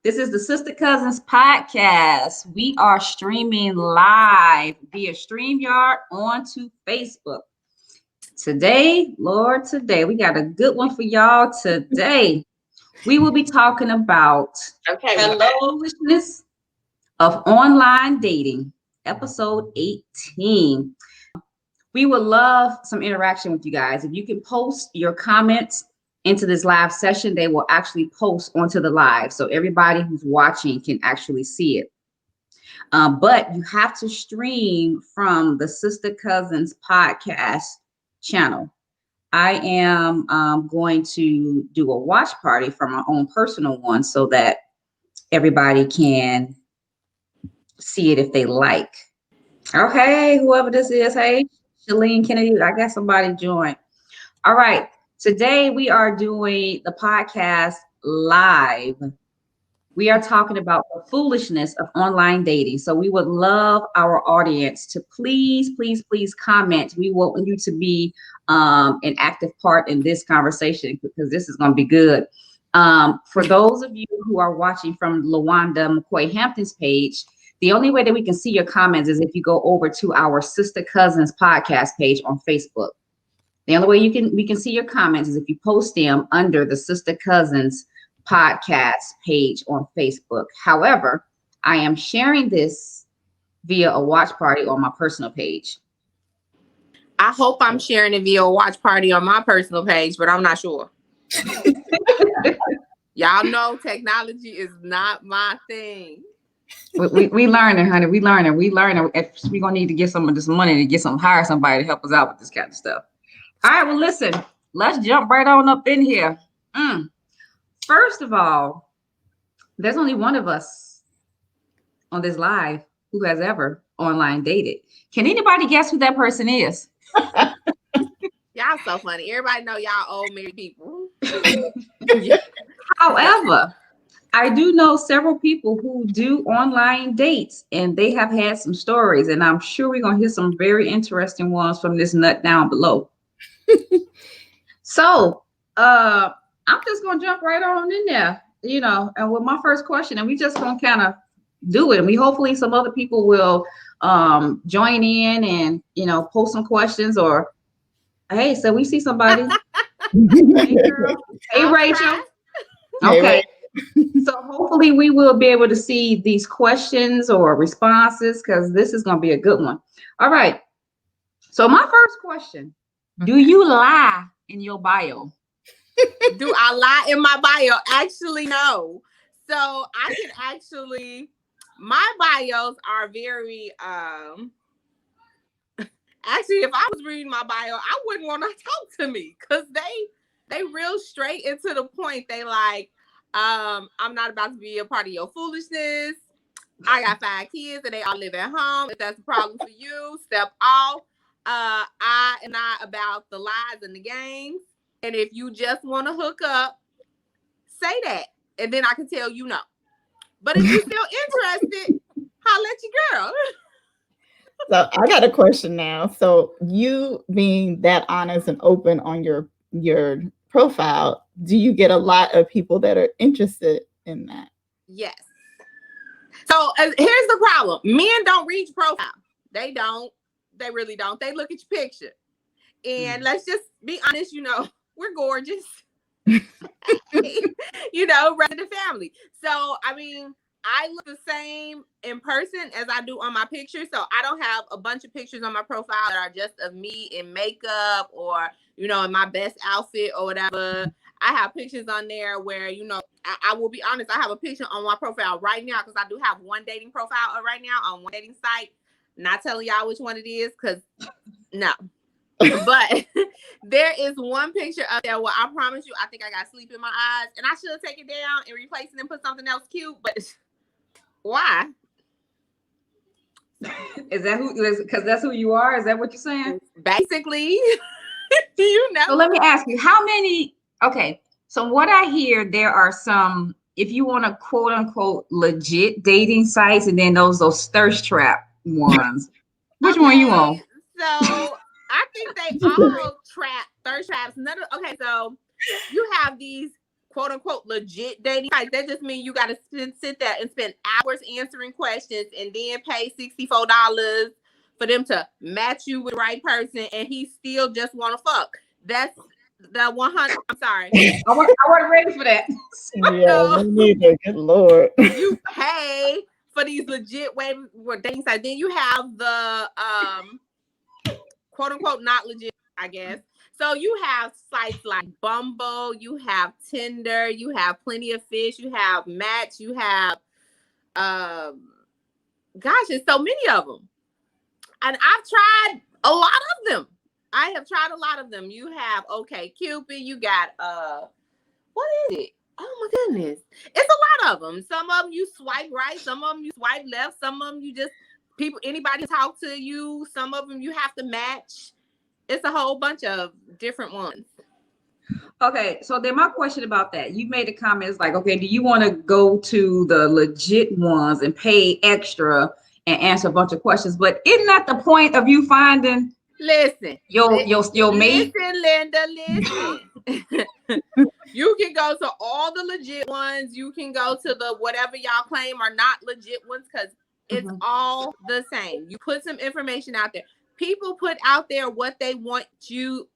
This is the Sister-Cousins podcast. We are streaming live via StreamYard onto Facebook. Today, Lord, we got a good one for y'all today. We will be talking about foolishness of online dating, episode 18. We would love some interaction with you guys. If you can post your comments into this live session, they will actually post onto the live. So everybody who's watching can actually see it. But you have to stream from the Sister-Cousins podcast channel. I am going to do a watch party from my own personal one so that everybody can see it if they like. Okay, whoever this is, hey, Shalene Kennedy, I got somebody join. All right, today we are doing the podcast live. We are talking about the foolishness of online dating. So we would love our audience to please comment. We want you to be an active part in this conversation because this is going to be good. For those of you who are watching from LaWanda McCoy Hampton's page, the only way that we can see your comments is if you go over to our Sister-Cousins podcast page on Facebook. The only way we can see your comments is if you post them under the Sister-Cousins podcast page on Facebook. However, I am sharing this via a watch party on my personal page. I hope I'm sharing it via a watch party on my personal page, but I'm not sure. Y'all know technology is not my thing. We learning, honey. We learning. We're gonna need to get some of this money to hire somebody to help us out with this kind of stuff. All right, well, listen, let's jump right on up in here. First of all, there's only one of us on this live who has ever online dated. Can anybody guess who that person is? Y'all so funny. Everybody know y'all old married people. However, I do know several people who do online dates, and they have had some stories, and I'm sure we're going to hear some very interesting ones from this nut down below. So, I'm just going to jump right on in there, and with my first question, and we just going to kind of do it. And hopefully some other people will join in and, post some questions or, hey, so we see somebody. Hey, girl. Hey, Rachel. Okay. So hopefully we will be able to see these questions or responses because this is going to be a good one. All right. So my first question, do you lie in your bio? Do I lie in my bio? Actually, no. So I can actually, my bios are very, actually, if I was reading my bio, I wouldn't want to talk to me because they real straight and to the point. They like, I'm not about to be a part of your foolishness. I got 5 kids and they all live at home. If that's a problem for you, step off. I am not about the lies and the games. And if you just want to hook up, say that. And then I can tell you no. But if you're still interested, holla at your girl. So I got a question now. So you being that honest and open on your profile, do you get a lot of people that are interested in that? Yes. So here's the problem. Men don't read your profile. They don't. They really don't. They look at your picture. And let's just be honest, we're gorgeous. Rest of the family. So, I mean, I look the same in person as I do on my picture. So I don't have a bunch of pictures on my profile that are just of me in makeup or, in my best outfit or whatever. I have pictures on there where, I will be honest, I have a picture on my profile right now because I do have one dating profile right now on one dating site. Not telling y'all which one it is because no. But there is one picture up there where I promise you, I think I got sleep in my eyes and I should have taken it down and replaced it and put something else cute. But why? Is that because that's who you are? Is that what you're saying? Basically, So let me ask you, how many? Okay. So what I hear, there are some, if you want to quote unquote legit dating sites, and then those thirst trap ones. Which one you on? So I think they all thirst traps. So you have these quote unquote legit dating sites, that just means you got to sit there and spend hours answering questions and then pay $64 for them to match you with the right person, and he still just want to fuck. That's the 100. I'm sorry. I wasn't ready for that. Yeah, So, me neither. Good Lord. you pay for these legit dating sites. Then you have the quote unquote not legit, I guess. So you have sites like Bumble, you have Tinder, you have Plenty of Fish, you have Match, you have gosh, there's so many of them. And I've tried a lot of them. I have tried a lot of them. You have OkCupid, you got what is it? Oh my goodness. It's a lot of them. Some of them you swipe right, some of them you swipe left, some of them you just anybody talk to you, some of them you have to match. It's a whole bunch of different ones. Okay, so then my question about that, you made a comment, it's like, okay, do you want to go to the legit ones and pay extra and answer a bunch of questions? But isn't that the point of you finding your mate? Listen, Linda, listen. You can go to all the legit ones. You can go to the whatever y'all claim are not legit ones, because it's all the same. You put some information out there. People put out there what they want to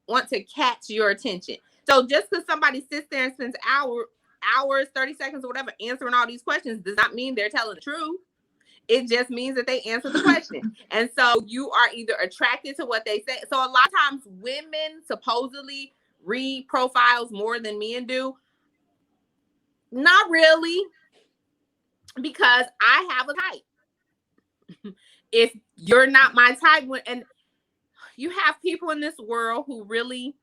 catch your attention. So just because somebody sits there and spends hours, 30 seconds or whatever answering all these questions does not mean they're telling the truth. It just means that they answer the question. And so you are either attracted to what they say. So a lot of times women supposedly read profiles more than men do. Not really, because I have a type. If you're not my type, and you have people in this world who really,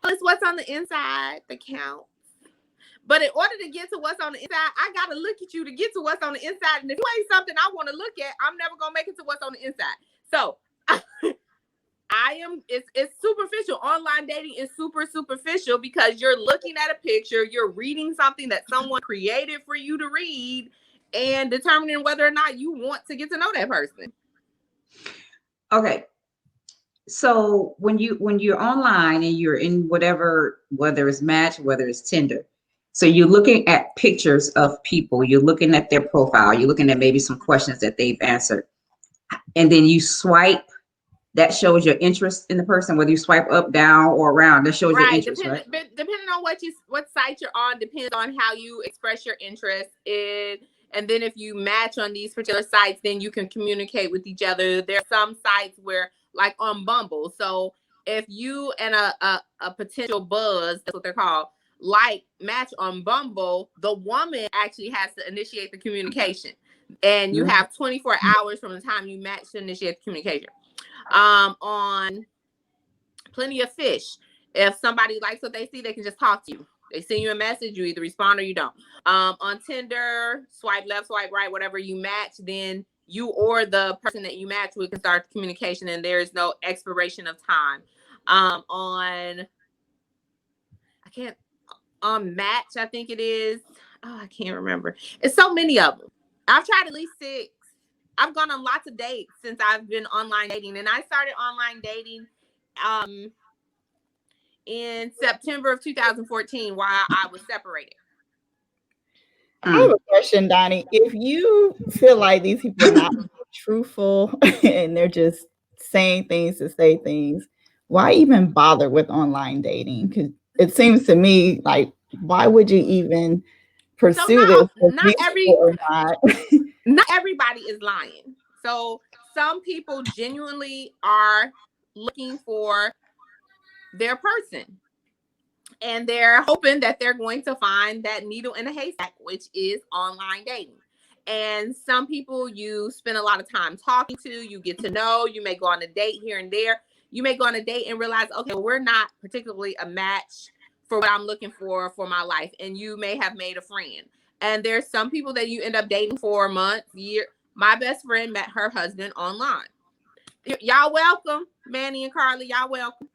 it's what's on the inside that counts. But in order to get to what's on the inside, I got to look at you to get to what's on the inside. And if you ain't something I want to look at, I'm never going to make it to what's on the inside. So it's superficial. Online dating is super superficial because you're looking at a picture, you're reading something that someone created for you to read and determining whether or not you want to get to know that person. Okay. So when you're online and you're in whether it's Match, whether it's Tinder, so you're looking at pictures of people, you're looking at their profile, you're looking at maybe some questions that they've answered, and then you swipe. That shows your interest in the person, whether you swipe up, down, or around. That shows your interest, right? Depending on what site you're on, depends on how you express your interest in. And then if you match on these particular sites, then you can communicate with each other. There are some sites where, like on Bumble, so if you and a potential buzz, that's what they're called, like match on Bumble, the woman actually has to initiate the communication. And you have 24 hours from the time you match to initiate the communication. On Plenty of Fish, if somebody likes what they see, they can just talk to you. They send you a message, you either respond or you don't. On Tinder, swipe left, swipe right, whatever you match, then you or the person that you match with can start communication, and there is no expiration of time. On Match, I think it is. Oh, I can't remember. It's so many of them. I've tried at least 6. I've gone on lots of dates since I've been online dating, and I started online dating in September of 2014 while I was separated. I have a question, Donnie. If you feel like these people are not truthful and they're just saying things to say things, why even bother with online dating? Because it seems to me like, why would you even pursue this? Not everybody is lying. So some people genuinely are looking for their person, and they're hoping that they're going to find that needle in a haystack, which is online dating. And some people you spend a lot of time talking to, you get to know, you may go on a date here and there. You may go on a date and realize, okay, well, we're not particularly a match for what I'm looking for my life. And you may have made a friend. And there's some people that you end up dating for a month, year. My best friend met her husband online. Y'all welcome, Manny and Carly. Y'all welcome.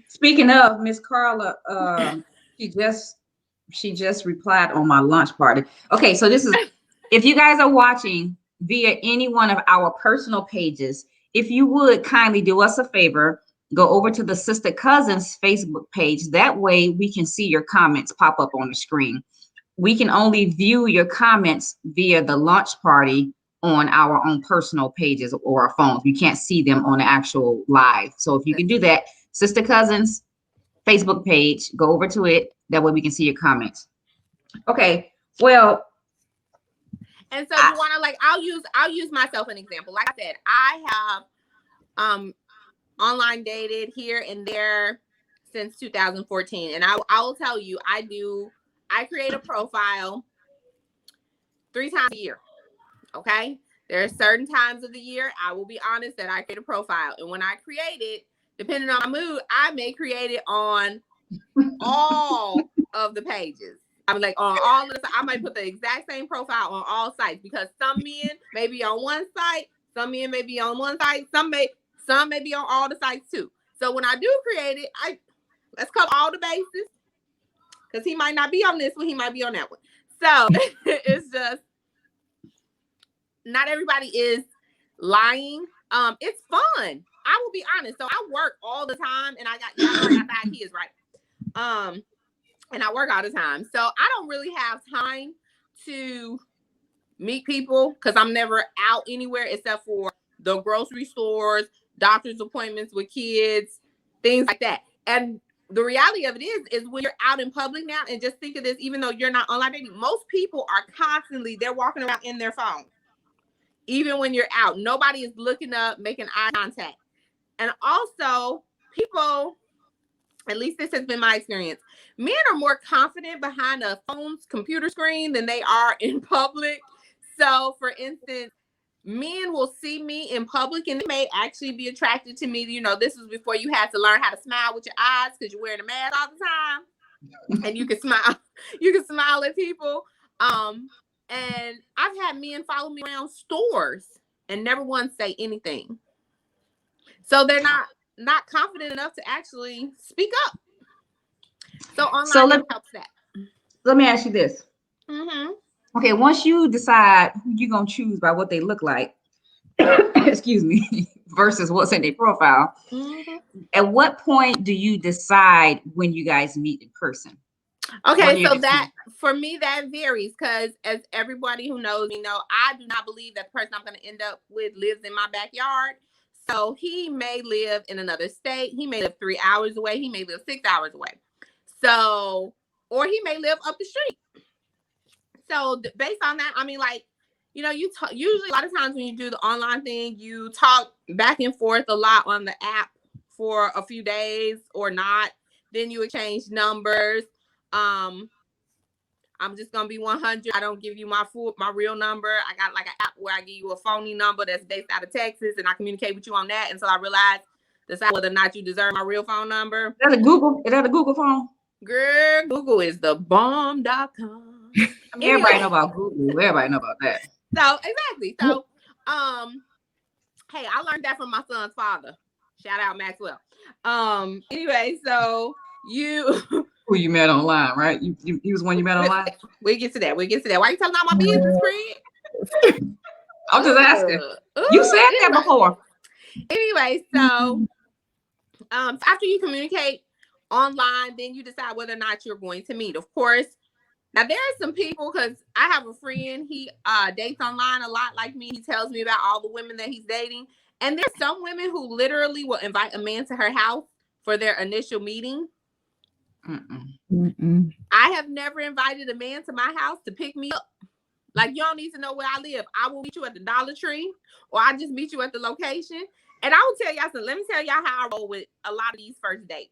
Speaking of Miss Carla, she just replied on my lunch party. Okay, so this is, if you guys are watching via any one of our personal pages, if you would kindly do us a favor go over to the Sista-Cousins Facebook page. That way we can see your comments pop up on the screen. We can only view your comments via the launch party on our own personal pages or our phones. We can't see them on the actual live. So if you can do that, Sista-Cousins Facebook page, go over to it. That way we can see your comments. Okay. Well, and so you want to like, I'll use myself an example. Like I said, I have online dated here and there since 2014, and I will tell you, I create a profile 3 times a year. Okay, there are certain times of the year, I will be honest, that I create a profile, and when I create it, depending on my mood, I may create it on all of the pages. I'm like on all of this. I might put the exact same profile on all sites, because some men may be on one site, some men may be on one site, some may be on all the sites too. So when I do create it, let's cover all the bases, because he might not be on this one, he might be on that one. So it's just, not everybody is lying. It's fun. I will be honest. So I work all the time, and I got 5 kids, right? And I work all the time. So I don't really have time to meet people, because I'm never out anywhere except for the grocery stores, doctor's appointments with kids, things like that. And the reality of it is when you're out in public now, and just think of this, even though you're not online dating, most people are constantly, they're walking around in their phone. Even when you're out, nobody is looking up, making eye contact. And also, people, at least this has been my experience, men are more confident behind a phone's computer screen than they are in public. So, for instance, men will see me in public and they may actually be attracted to me. You know, this was before you had to learn how to smile with your eyes, because you're wearing a mask all the time. And you can smile. You can smile at people. And I've had men follow me around stores and never once say anything. So they're not confident enough to actually speak up. So online helps that. Let me ask you this. Mm-hmm. Okay, once you decide who you're going to choose by what they look like, excuse me, versus what's in their profile, at what point do you decide when you guys meet in person? Okay, so that, for me, that varies, because as everybody who knows me know, I do not believe that the person I'm going to end up with lives in my backyard. So he may live in another state. He may live 3 hours away. He may live 6 hours away. So, or he may live up the street. So based on that, I mean, like, you know, usually a lot of times when you do the online thing, you talk back and forth a lot on the app for a few days or not. Then you exchange numbers. I'm just gonna be 100. I don't give you my real number. I got like an app where I give you a phony number that's based out of Texas, and I communicate with you on that until I decide whether or not you deserve my real phone number. Is that a Google phone? Girl, Google is the bomb.com. I mean, everybody know about Google. Everybody know about that. So exactly. So, hey, I learned that from my son's father. Shout out Maxwell. Anyway, so who you met online, right? He was one you met online. We'll get to that. Why you telling all my business, Fred? I'm just asking. You said that before. Anyway, so after you communicate online, then you decide whether or not you're going to meet. Of course, now there are some people, because I have a friend, he dates online a lot like me. He tells me about all the women that he's dating. And there's some women who literally will invite a man to her house for their initial meeting. I have never invited a man to my house to pick me up. Like, you don't need to know where I live. I will meet you at the Dollar Tree, or I just meet you at the location. And I will tell y'all something. Let me tell y'all how I roll with a lot of these first dates.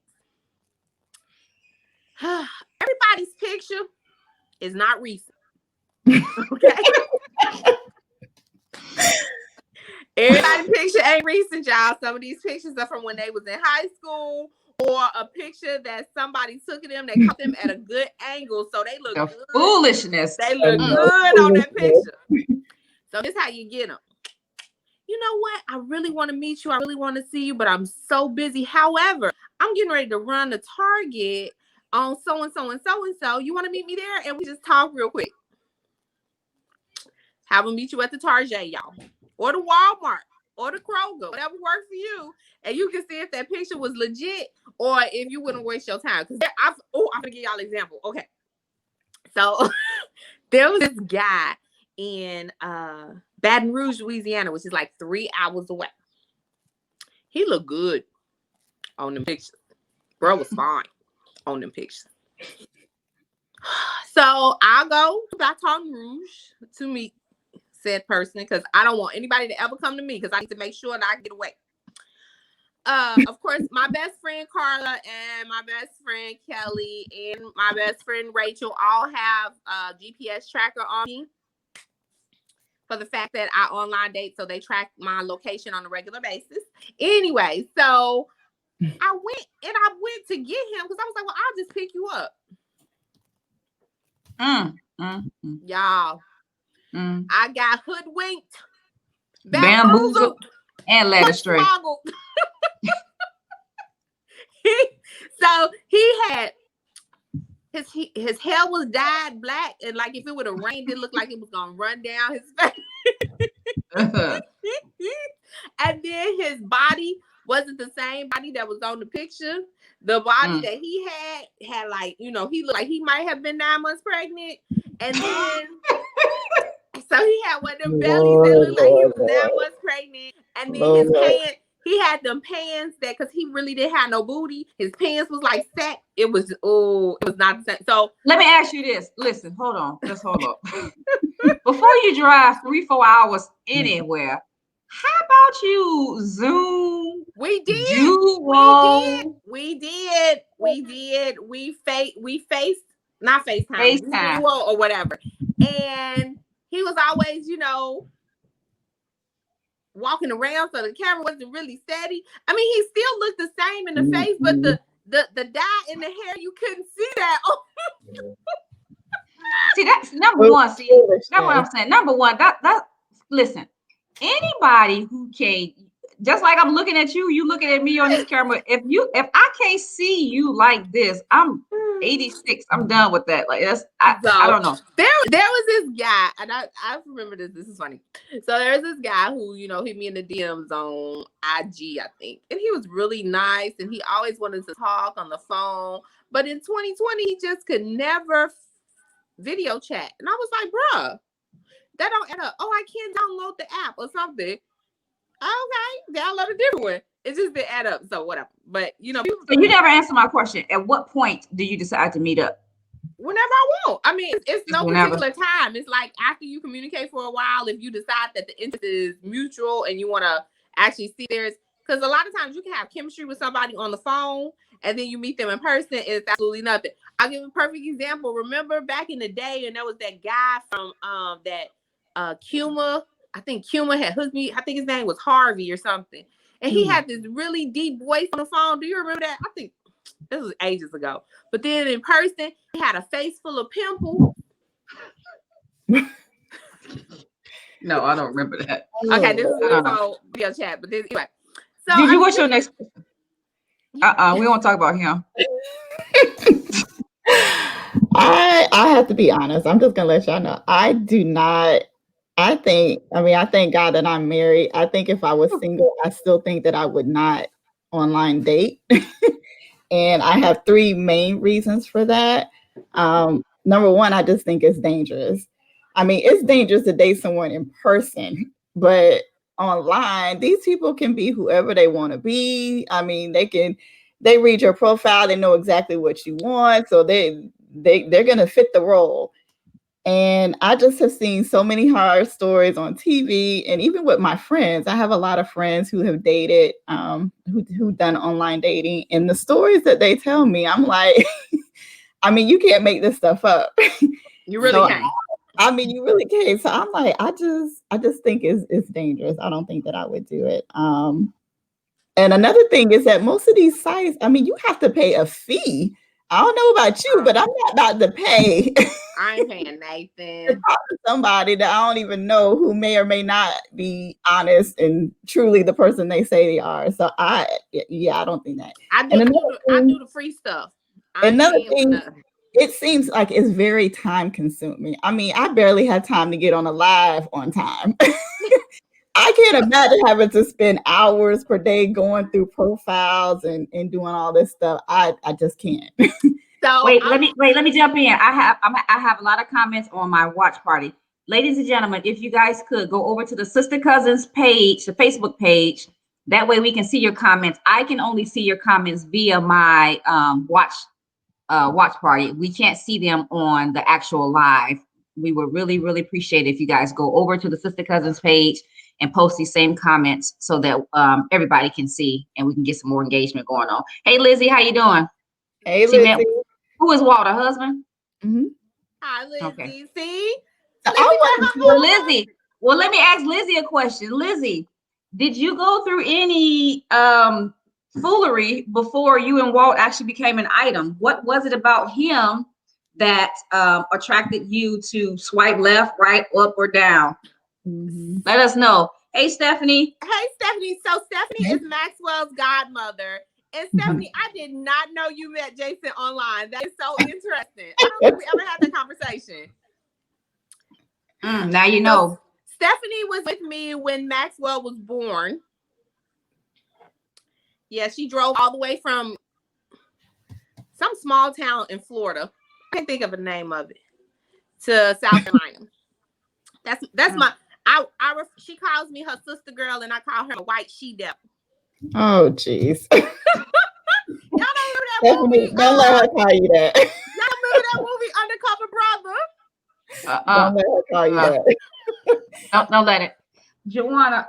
Everybody's picture is not recent. Okay? Everybody's picture ain't recent, y'all. Some of these pictures are from when they was in high school, or a picture that somebody took of them. They caught them at a good angle, so they look good. Foolishness. They look good on that picture. So this is how you get them. You know what? I really want to meet you. I really want to see you, but I'm so busy. However, I'm getting ready to run the Target on so-and-so and so-and-so. You want to meet me there? And we just talk real quick. Have them meet you at the Target, y'all. Or the Walmart. or the Kroger, whatever works for you, and you can see if that picture was legit or if you wouldn't waste your time. Because I'm gonna give y'all an example. Okay, so there was this guy in Baton Rouge, Louisiana, which is like 3 hours away. He looked good on them pictures. Bro was fine on them pictures. So I'll go to Baton Rouge to meet said person because I don't want anybody to ever come to me because I need to make sure that I get away. Of course, my best friend Carla and my best friend Kelly and my best friend Rachel all have a GPS tracker on me for the fact that I online date, so they track my location on a regular basis. Anyway, so I went to get him because I was like, well, I'll just pick you up. Y'all. I got hoodwinked, bamboozled, and led astray. So he had his hair was dyed black, and like if it would have rained, it looked like it was gonna run down his face. And then his body wasn't the same body that was on the picture. The body that he had like, he looked like he might have been 9 months pregnant. And then so he had one of them bellies that looked like he was 9 months pregnant. And then his pants, he had them pants that because he really didn't have no booty. His pants was like set. It was not the same. So let me ask you this. Listen, hold on. Just hold up. Before you drive 3-4 hours anywhere, how about you Zoom? We did. We faced not FaceTime or whatever. And he was always, walking around, so the camera wasn't really steady. I mean, he still looked the same in the face, but the dye in the hair, you couldn't see that. See, that's number one. See, that's what I'm saying. Number one, that listen, anybody who can, just like I'm looking at you, you looking at me on this camera. If I can't see you like this, I'm 86. I'm done with that. Like I don't know. There was this guy, and I remember this. This is funny. So there's this guy who hit me in the DMs on IG, I think, and he was really nice, and he always wanted to talk on the phone. But in 2020, he just could never video chat, and I was like, bruh, that don't add up. Oh, I can't download the app or something. Okay, download a different one. It just didn't add up. So whatever. But so you never answered my question. At what point do you decide to meet up? Whenever I want. I mean, it's no particular time. It's like after you communicate for a while, if you decide that the interest is mutual and you want to actually see theirs, because a lot of times you can have chemistry with somebody on the phone and then you meet them in person, it's absolutely nothing. I'll give a perfect example. Remember back in the day, and there was that guy from Cuma. I think Cuma had hooked me. I think his name was Harvey or something. And he had this really deep voice on the phone. Do you remember that? I think this was ages ago. But then in person, he had a face full of pimples. No, I don't remember that. Okay, this is on video chat. But then anyway. So did you? What's your next question? We won't talk about him. I have to be honest. I'm just gonna let y'all know. I do not. I thank God that I'm married. I think if I was single, I still think that I would not online date. And I have 3 main reasons for that. Number one, I just think it's dangerous. I mean, it's dangerous to date someone in person, but online, these people can be whoever they want to be. I mean, they read your profile, they know exactly what you want, so they're gonna fit the role. And I just have seen so many horror stories on TV, and even with my friends. I have a lot of friends who have dated, who done online dating, and the stories that they tell me, I'm like, I mean, you can't make this stuff up. You really can't. I mean, you really can't. So I'm like, I just think it's dangerous. I don't think that I would do it. And another thing is that most of these sites, I mean, you have to pay a fee. I don't know about you, but I'm not about to pay. I ain't paying Nathan. To talk to somebody that I don't even know, who may or may not be honest and truly the person they say they are. So I don't think that. I do the free stuff. Another thing, it seems like it's very time consuming. I mean, I barely have time to get on a live on time. I can't imagine having to spend hours per day going through profiles and doing all this stuff. I just can't. So Wait, let me jump in. I have a lot of comments on my watch party. Ladies and gentlemen, if you guys could go over to the Sister-Cousins page, the Facebook page, that way we can see your comments. I can only see your comments via my watch party. We can't see them on the actual live. We would really, really appreciate it if you guys go over to the Sister-Cousins page and post these same comments so that everybody can see and we can get some more engagement going on. Hey, Lizzie, how you doing? Hey, She meant, Lizzie. who is Walter, husband? Mm-hmm. Hi, Lizzie. Okay. See? Well, Lizzie, well, let me ask Lizzie a question. Lizzie, did you go through any foolery before you and Walt actually became an item? What was it about him that attracted you to swipe left, right, up, or down? Mm-hmm. Let us know. Hey, Stephanie. Hey, Stephanie. So Stephanie is Maxwell's godmother. And Stephanie, I did not know you met Jason online. That is so interesting. I don't think we ever had that conversation. Now you know. So Stephanie was with me when Maxwell was born. Yeah, she drove all the way from some small town in Florida. I can't think of the name of it. To South Carolina. That's my. She calls me her sister girl, and I call her a white she devil. Oh, jeez. Y'all don't remember that movie? Don't let her call you that. Y'all remember that movie Undercover Brother? Don't let her call you that. Don't let it. Joanna,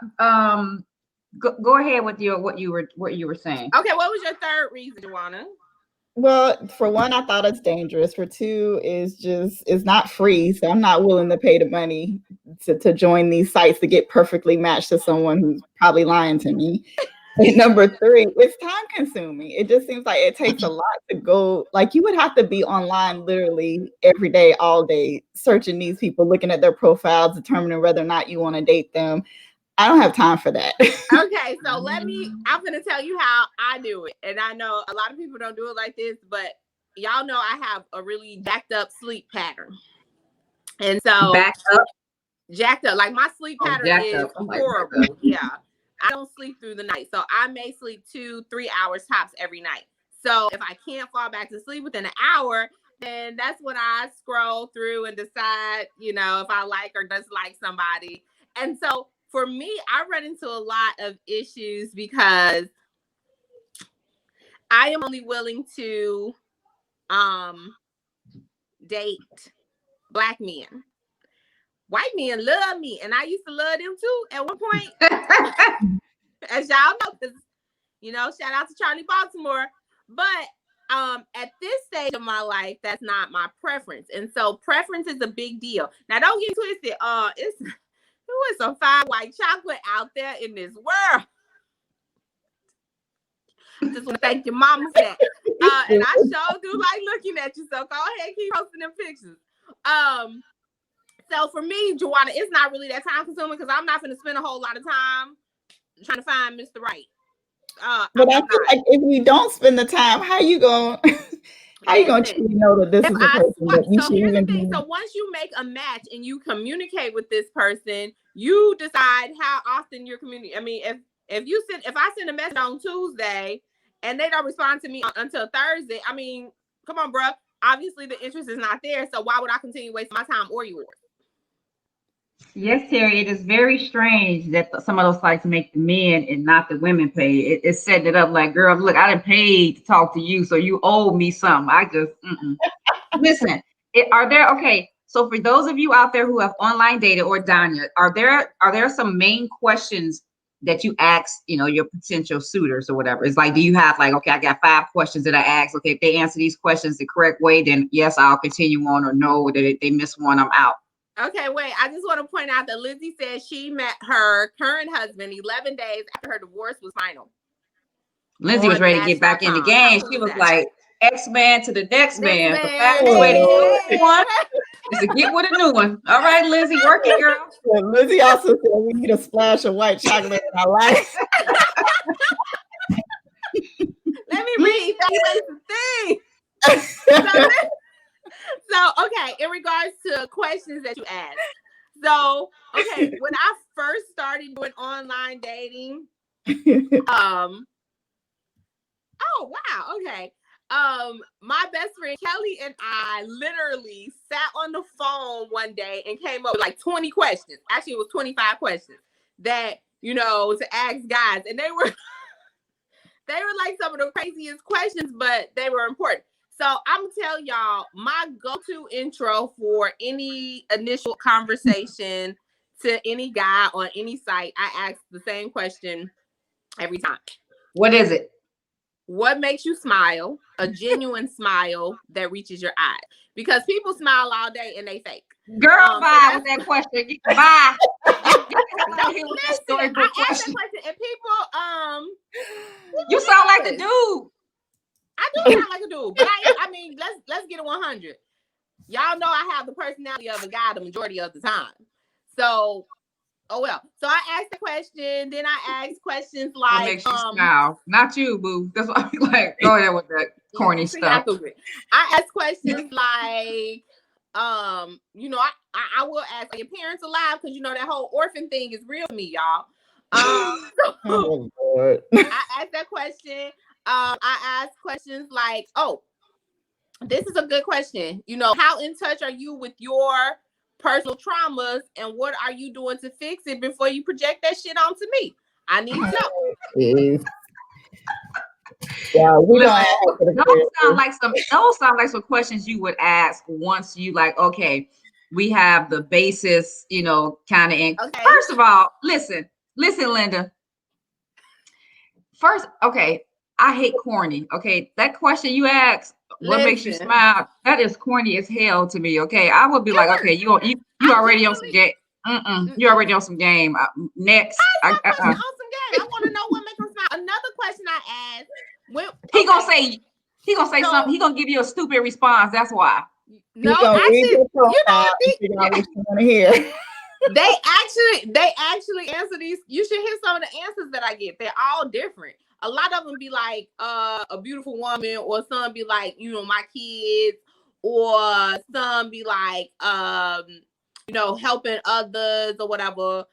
go ahead with what you were saying. Okay, what was your third reason, Joanna? Well, for one, I thought it's dangerous. For two, it's not free, so I'm not willing to pay the money to join these sites to get perfectly matched to someone who's probably lying to me. And number three, it's time consuming. It just seems like it takes a lot to go. Like you would have to be online literally every day, all day, searching these people, looking at their profiles, determining whether or not you want to date them. I don't have time for that. Okay, so I'm going to tell you how I do it. And I know a lot of people don't do it like this, but y'all know I have a really jacked up sleep pattern. And so jacked up. Like my sleep pattern is horrible. Yeah. I don't sleep through the night. So I may sleep 2-3 hours tops every night. So if I can't fall back to sleep within an hour, then that's when I scroll through and decide, if I like or dislike somebody. And so for me, I run into a lot of issues because I am only willing to date Black men. White men love me, and I used to love them too at one point. As y'all know, because shout out to Charlie Baltimore. But at this stage of my life, that's not my preference, and so preference is a big deal. Now, don't get twisted. There is some fine white chocolate out there in this world. Just want to thank your mama for that. And I sure do like looking at you. So go ahead, keep posting them pictures. So for me, Joanna, it's not really that time consuming because I'm not going to spend a whole lot of time trying to find Mr. Right. But I feel like if we don't spend the time, how you going to know that this is a person that you should even be? So once you make a match and you communicate with this person, you decide how often you're communicating. I mean, if I send a message on Tuesday and they don't respond to me until Thursday, I mean, come on, bro. Obviously, the interest is not there. So why would I continue wasting my time or yours? Yes, Terry, it is very strange that some of those sites make the men and not the women pay. It's setting it up like, girl, look, I didn't pay to talk to you, so you owe me something. I just, Listen, so for those of you out there who have online dated or Danya, are there some main questions that you ask, your potential suitors or whatever? It's like, do you have like, okay, I got 5 questions that I ask. Okay, if they answer these questions the correct way, then yes, I'll continue on, or no, that they miss one, I'm out. Okay, wait. I just want to point out that Lizzie said she met her current husband 11 days after her divorce was final. Lizzie was ready to get back in the game. She was like, X-Man to the next man. The fastest way to get one is to get with a new one. All right, Lizzie, work it, girl. Yeah, Lizzie also said we need a splash of white chocolate in our life. Let me read that thing. So, okay, in regards to questions that you ask. So, okay, when I first started doing online dating, oh wow, okay. My best friend Kelly and I literally sat on the phone one day and came up with like 20 questions. Actually, it was 25 questions that, to ask guys. And they were like some of the craziest questions, but they were important. So I'm gonna tell y'all my go-to intro for any initial conversation to any guy on any site. I ask the same question every time. What is it? What makes you smile? A genuine smile that reaches your eye. Because people smile all day and they fake. Girl, bye with that question. Bye. Listen, I asked that question and people you sound like a dude. I do sound like a dude, but I mean, let's get it 100. Y'all know I have the personality of a guy the majority of the time. So, oh well. So I asked the question, then I asked questions like, what makes you smile? Not you, boo. That's why I'm like, go ahead with that corny stuff. I asked questions like, I will ask, are your parents alive? Because that whole orphan thing is real to me, y'all. Oh, Lord. I asked that question. I asked questions like, oh, this is a good question. How in touch are you with your personal traumas, and what are you doing to fix it before you project that shit onto me? I need to know. Yeah, those sound like some questions you would ask once you like, okay, we have the basis, kind of in. Okay. First of all, listen, Linda. First, okay, I hate corny. Okay, that question you asked, what makes you smile? That is corny as hell to me. Okay, I would be like, okay, you already on some game. You already on some game. Next, on some game. I want to know what makes them smile. Another question I asked. He gonna say something. He gonna give you a stupid response. That's why. No, actually, what you want to hear. They actually answer these. You should hear some of the answers that I get. They're all different. A lot of them be like a beautiful woman, or some be like, my kids, or some be like helping others or whatever.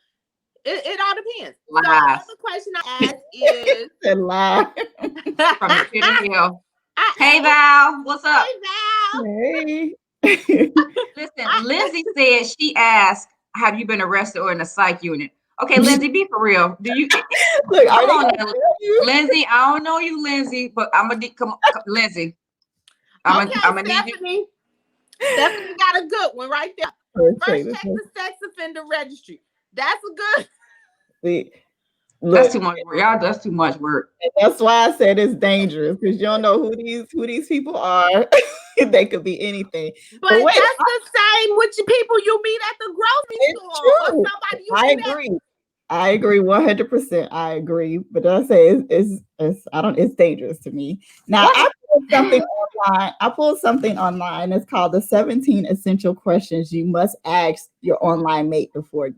It all depends. So another question I ask is a lie. From the pit of hell. Hey Val, what's up? Hey. Listen, Lindsay said she asked, have you been arrested or in a psych unit? Okay, Lindsay, be for real. Do you look? Lindsay, I don't know you, Lindsay, but I'm gonna come, Lindsay. I'm gonna need you. Stephanie got a good one right there. First, check the sex offender registry. That's a good. That's too much work. Y'all, that's too much work. That's why I said it's dangerous, because you don't know who these people are. They could be anything. But wait, that's the same with the people you meet at the grocery store or somebody you meet agree. I agree 100%. I agree, but I say it's dangerous to me. Now I pulled something online. It's called the 17 essential questions you must ask your online mate before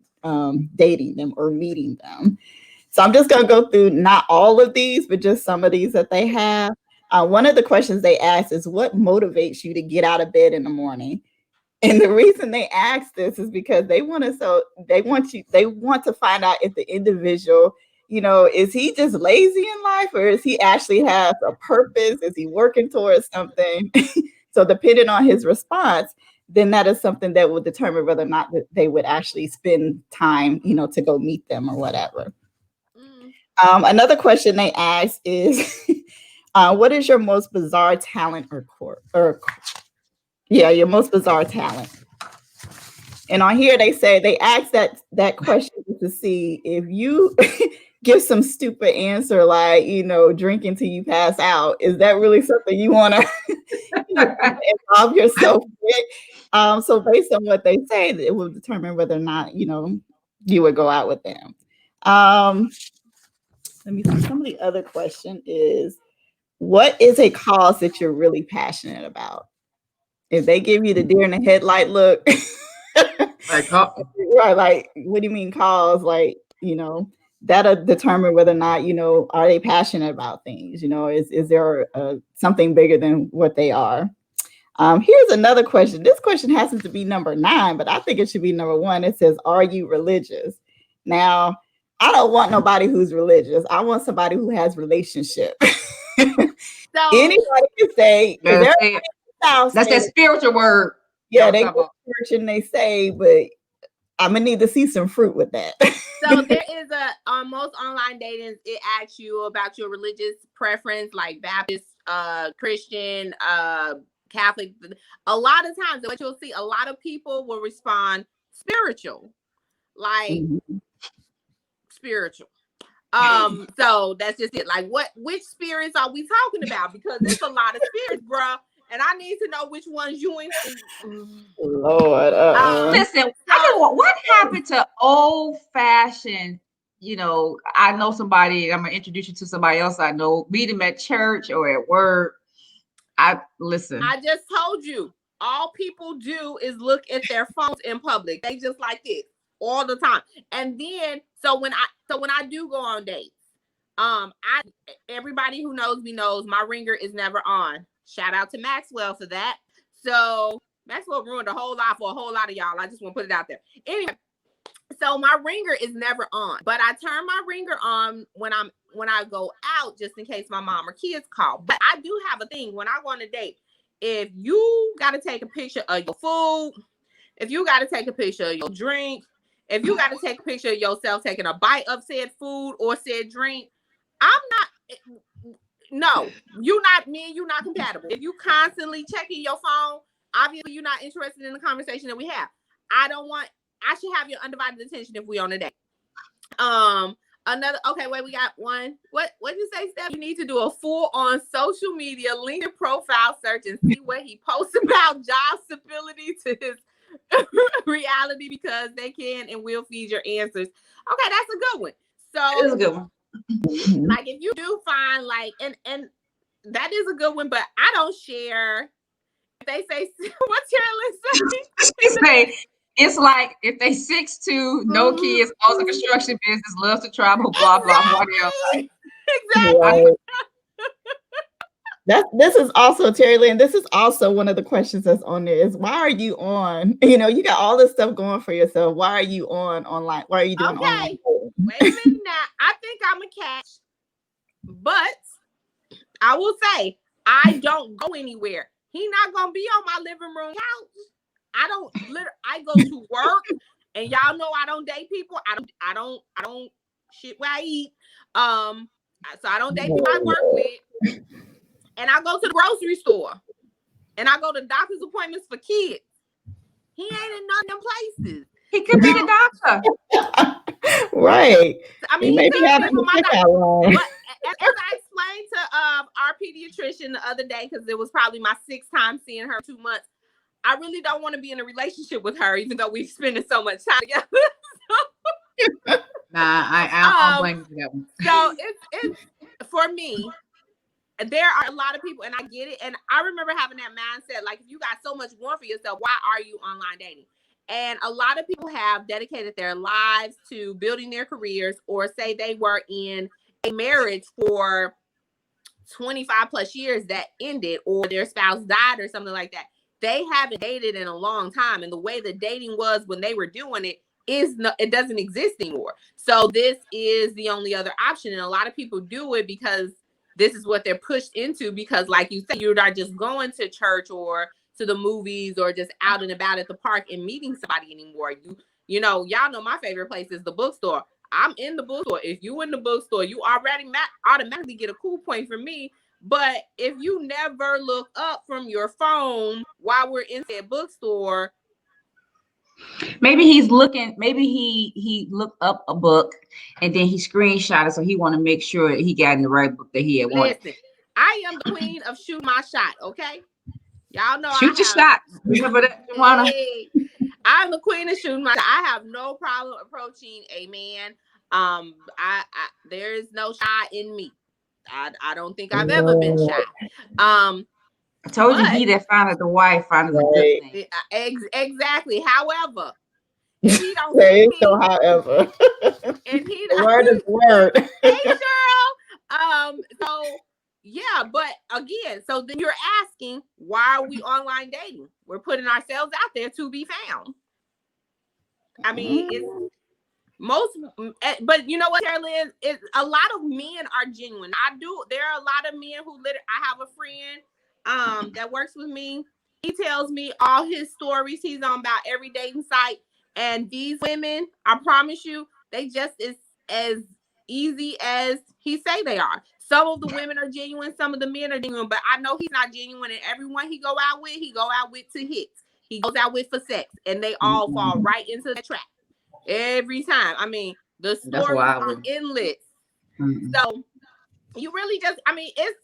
dating them or meeting them. So I'm just going to go through not all of these, but just some of these that they have. One of the questions they ask is, what motivates you to get out of bed in the morning? And the reason they ask this is because they want to find out if the individual, is he just lazy in life, or is he actually has a purpose? Is he working towards something? So depending on his response, then that is something that will determine whether or not they would actually spend time, to go meet them or whatever. Another question they ask is, what is your most bizarre talent your most bizarre talent? And on here they ask that question to see if you give some stupid answer like, drinking till you pass out. Is that really something you want to involve yourself with? So based on what they say, it will determine whether or not, you would go out with them. Let me see. Some of the other question is, what is a cause that you're really passionate about? If they give you the deer in the headlight look, right? Like, what do you mean cause? Like, that'll determine whether or not, are they passionate about things? Is there something bigger than what they are? Here's another question. This question happens to be number 9, but I think it should be number 1. It says, "Are you religious?" Now, I don't want nobody who's religious. I want somebody who has relationship. So Anybody can say, because that's that spiritual word. Yeah, they go to church and they say, but I'm gonna need to see some fruit with that. So there is on most online datings, it asks you about your religious preference, like Baptist, Christian, Catholic. A lot of times, what you'll see, a lot of people will respond spiritual, like spiritual. So that's just it. Like, which spirits are we talking about? Because there's a lot of spirits, bruh. And I need to know which ones you ain't. Lord, listen, what happened to old-fashioned? I know somebody. I'm gonna introduce you to somebody else I know. Meet them at church or at work. Listen. I just told you, all people do is look at their phones in public. They just like this all the time. And then, so when I do go on dates, everybody who knows me knows my ringer is never on. Shout out to Maxwell for that. So Maxwell ruined a whole lot for a whole lot of y'all. I just want to put it out there. Anyway, so my ringer is never on, but I turn my ringer on when I go out, just in case my mom or kids call. But I do have a thing when I go on a date. If you got to take a picture of your food, if you got to take a picture of your drink, if you got to take a picture of yourself taking a bite of said food or said drink, no, you're not compatible. If you constantly checking your phone, obviously you're not interested in the conversation that we have. I should have your undivided attention if we on a date. We got one. What did you say, Steph? You need to do a full on social media LinkedIn profile search and see what he posts about job stability to his reality, because they can and will feed your answers. Okay, that's a good one. So it's a good one. Like, if you do find and that is a good one, but I don't share. If they say, what's Carolyn saying? She say, it's like if they 6'2", no kids, owns a construction business, loves to travel, blah blah blah. Exactly. Right. This is also, Terry Lynn, this is also one of the questions that's on there is, why are you on? You got all this stuff going for yourself. Why are you on online? Why are you doing online? Wait a minute now. I think I'm a catch, but I will say I don't go anywhere. He not gonna be on my living room couch. I go to work, and y'all know I don't date people. I don't shit where I eat. So I don't date people I work with. And I go to the grocery store, and I go to doctor's appointments for kids. He ain't in none of them places. He could be the doctor. Right. I mean, he could be my doctor. But as I explained to our pediatrician the other day, because it was probably my 6th time seeing her 2 months, I really don't want to be in a relationship with her, even though we've spent so much time together. I don't blame you for that one. So it's for me. There are a lot of people, and I get it. And I remember having that mindset, like, if you got so much going for yourself, why are you online dating? And a lot of people have dedicated their lives to building their careers, or say they were in a marriage for 25 plus years that ended, or their spouse died or something like that. They haven't dated in a long time. And the way that dating was when they were doing it it doesn't exist anymore. So this is the only other option. And a lot of people do it because this is what they're pushed into, because, like you said, you're not just going to church or to the movies or just out and about at the park and meeting somebody anymore. Y'all know my favorite place is the bookstore. I'm in the bookstore. If you in the bookstore, you already automatically get a cool point from me. But if you never look up from your phone while we're in that bookstore, maybe he's looking. Maybe he looked up a book and then he screenshot it, so he want to make sure he got in the right book that he had wanted. Listen, I am the queen of shoot my shot. Okay, y'all know shoot your shot. Remember that, Juana? Hey, I'm the queen of shooting my shot. I have no problem approaching a man. There is no shy in me. I don't think I've ever been shy. I told you, he that findeth the wife findeth a good thing. Exactly. However, if he don't there is no however. And he the word is word. Hey, girl. So Yeah, but again, so then you're asking, why are we online dating? We're putting ourselves out there to be found. I mean, it's most, but you know what, Carolyn, is a lot of men are genuine. There are a lot of men who I have a friend that works with me. He tells me all his stories. He's on about every dating site. And these women, I promise you, they just as easy as he say they are. Some of the women are genuine, some of the men are genuine, but I know he's not genuine. And everyone he go out with to hits. He goes out with for sex, and they all fall right into the trap every time. I mean, the stories are endless. So you really just, I mean, it's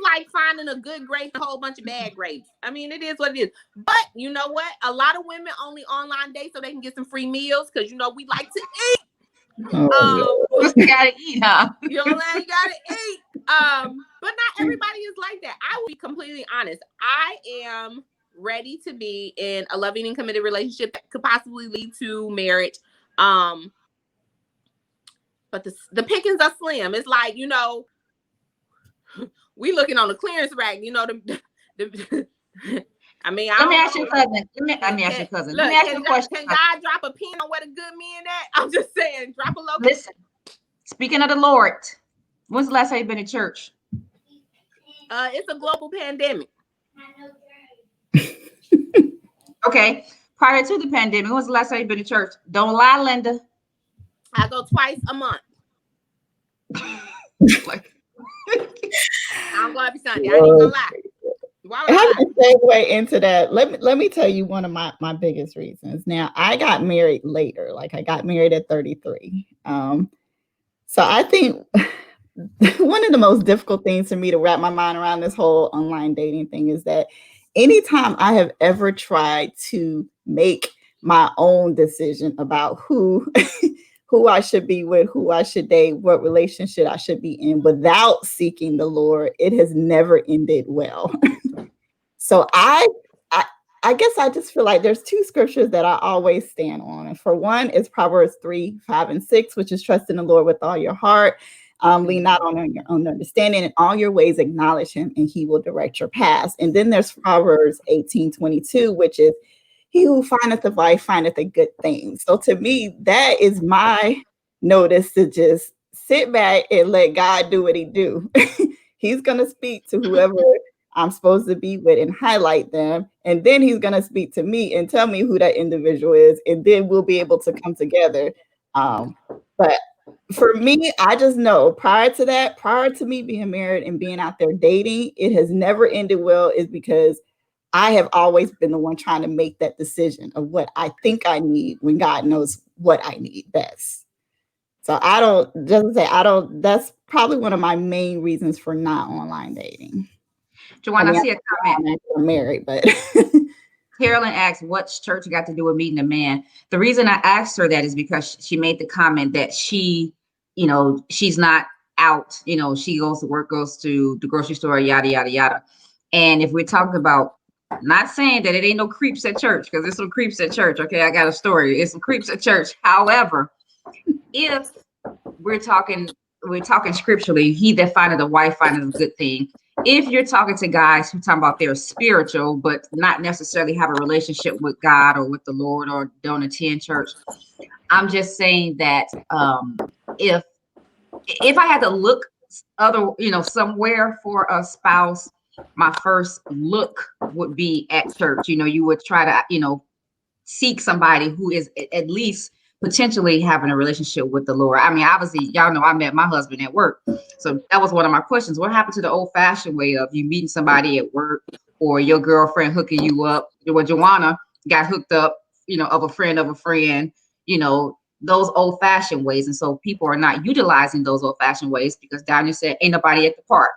like finding a good grape and a whole bunch of bad grapes. I mean, it is what it is. But you know what? A lot of women only online date so they can get some free meals, because you know we like to eat. You gotta eat, huh? You know what? You gotta eat. But not everybody is like that. I will be completely honest. I am ready to be in a loving and committed relationship that could possibly lead to marriage. But the pickings are slim. It's like, you know, we looking on the clearance rack, you know, I mean, let me ask you, cousin. Let me ask you, cousin. Let me ask you a question. Can God drop a pin on where the good men at? I'm just saying, drop a low. Listen, speaking of the Lord, when's the last time you've been in church? It's a global pandemic. Okay. Prior to the pandemic, when's the last time you've been in church? Don't lie, Linda. I go twice a month. I'm going every Sunday. I ain't gonna lie. Why would I have to segue into that. Let me tell you one of my biggest reasons. Now, I got married later. Like, I got married at 33. So I think one of the most difficult things for me to wrap my mind around this whole online dating thing is that anytime I have ever tried to make my own decision about who I should be with, who I should date, what relationship I should be in without seeking the Lord, it has never ended well. So I guess I just feel like there's two scriptures that I always stand on. And for one, it's Proverbs 3, 5, and 6, which is trust in the Lord with all your heart. Lean not on your own understanding, in all your ways acknowledge him, and he will direct your paths. And then there's Proverbs 18:22, which is, he who findeth a wife findeth a good thing. So to me, that is my notice to just sit back and let God do what he do. He's going to speak to whoever I'm supposed to be with and highlight them. And then he's going to speak to me and tell me who that individual is. And then we'll be able to come together. But for me, I just know prior to me being married and being out there dating, it has never ended well, is because I have always been the one trying to make that decision of what I think I need when God knows what I need best. So that's probably one of my main reasons for not online dating. Joanna, I see a comment. I'm married, but Carolyn asked, what's church got to do with meeting a man? The reason I asked her that is because she made the comment that she, you know, she's not out, you know, she goes to work, goes to the grocery store, yada, yada, yada. And if we're talking about, not saying that it ain't no creeps at church, because there's some creeps at church. Okay, I got a story. It's some creeps at church. However, if we're talking scripturally, he that findeth a wife findeth a good thing. If you're talking to guys who talking about they're spiritual, but not necessarily have a relationship with God or with the Lord, or don't attend church, I'm just saying that if I had to look somewhere for a spouse, my first look would be at church. You know, you would try to, seek somebody who is at least potentially having a relationship with the Lord. I mean, obviously, y'all know I met my husband at work. So that was one of my questions. What happened to the old fashioned way of you meeting somebody at work, or your girlfriend hooking you up? Well, Joanna got hooked up, of a friend, those old fashioned ways. And so people are not utilizing those old fashioned ways because Daniel said, ain't nobody at the park,